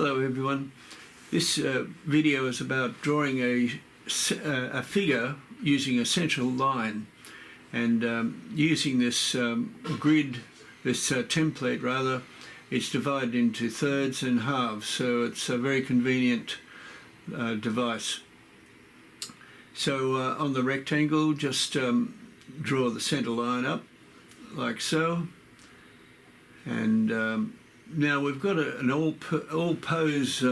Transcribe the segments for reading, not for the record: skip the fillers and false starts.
Hello everyone. This video is about drawing a figure using a central line, and using this grid, this template rather. It's divided into thirds and halves, so it's a very convenient device. So on the rectangle, just draw the center line up like so, and now we've got an all pose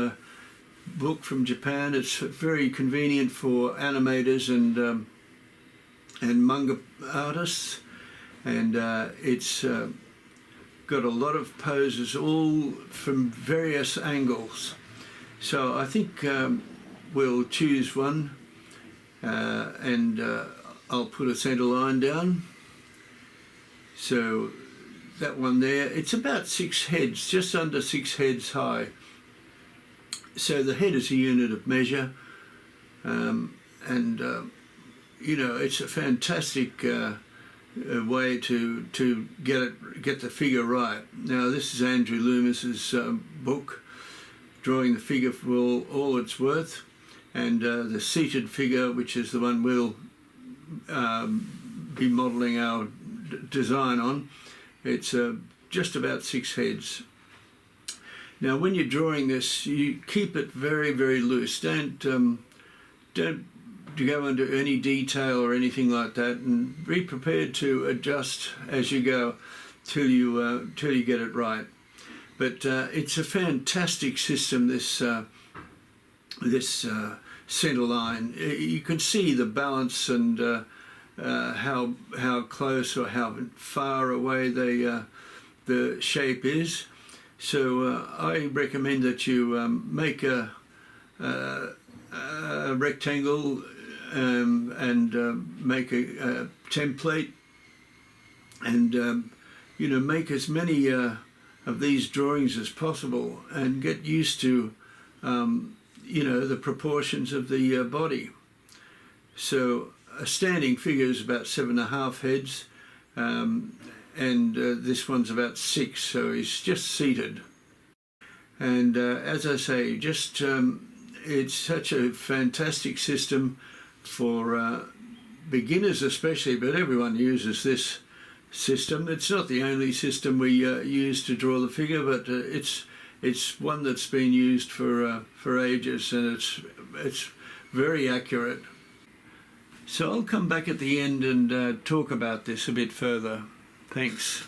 book from Japan. It's very convenient for animators and manga artists, and it's got a lot of poses, all from various angles. So I think we'll choose one, and I'll put a center line down. So that one there, it's about 6 heads, just under 6 heads high. So the head is a unit of measure, and you know, it's a fantastic way to get the figure right. Now this is Andrew Loomis's book, Drawing the Figure for All It's Worth, and the seated figure, which is the one we'll be modelling our design on. It's just about 6 heads. Now when you're drawing this, you keep it very, very loose. Don't go into any detail or anything like that, and be prepared to adjust as you go till you get it right. But it's a fantastic system, this center line. You can see the balance and how close or how far away the shape is. So I recommend that you make a rectangle and make a template, and you know, make as many of these drawings as possible, and get used to you know, the proportions of the body. So a standing figure is about 7.5 heads, and this one's about 6, so he's just seated. And as I say, just it's such a fantastic system for beginners especially, but everyone uses this system. It's not the only system we use to draw the figure, but it's one that's been used for ages, and it's very accurate. So I'll come back at the end and talk about this a bit further. Thanks.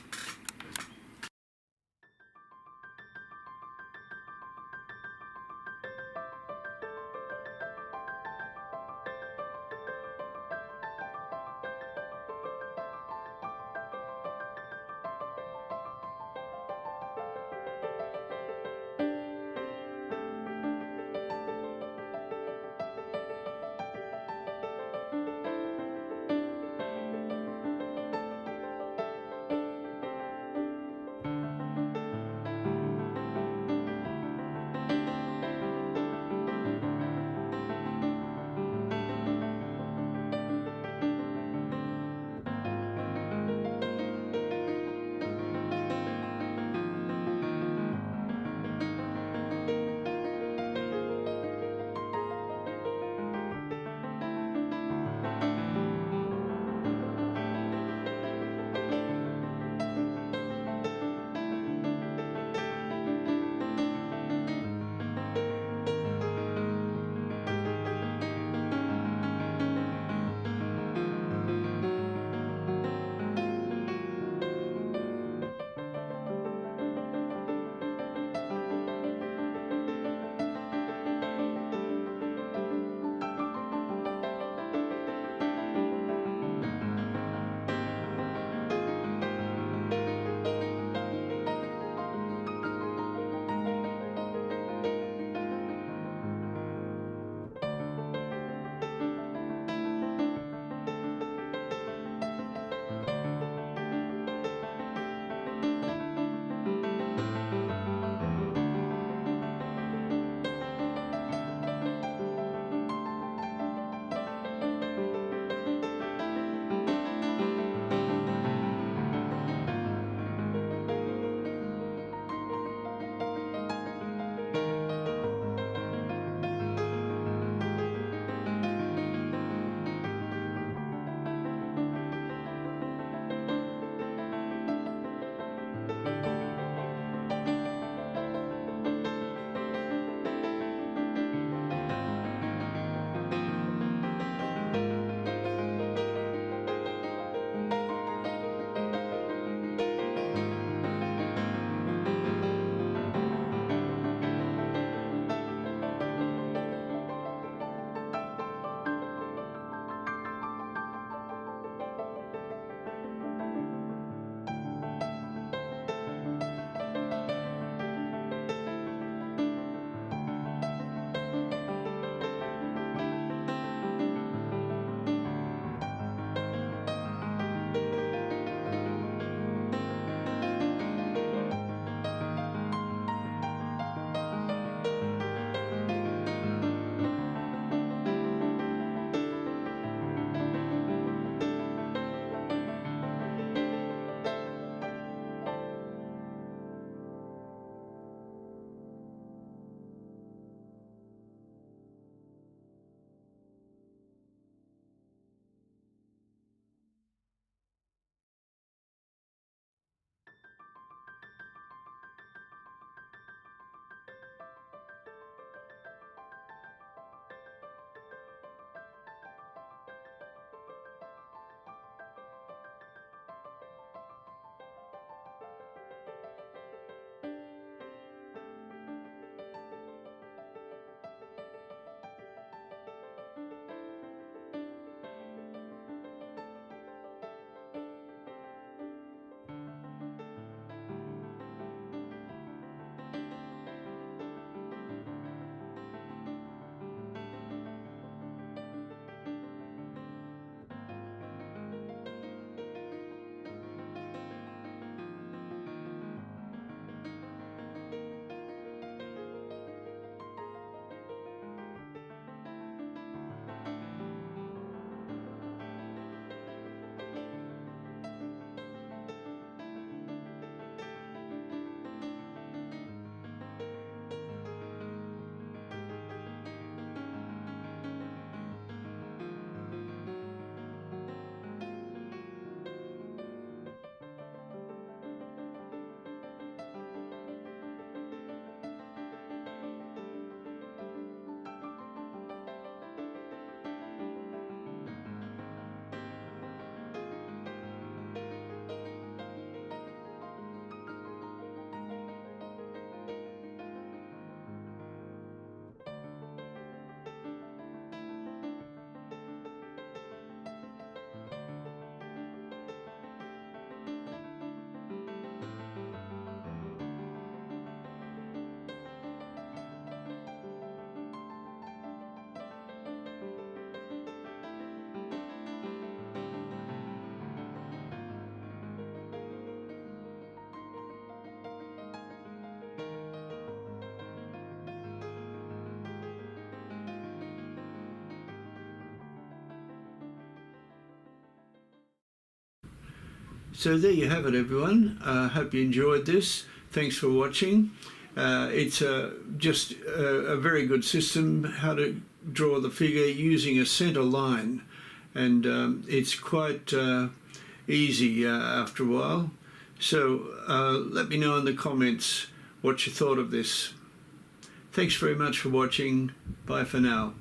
So there you have it, everyone. Hope you enjoyed this. Thanks for watching. It's just a very good system, how to draw the figure using a center line. And it's quite easy after a while. So let me know in the comments what you thought of this. Thanks very much for watching. Bye for now.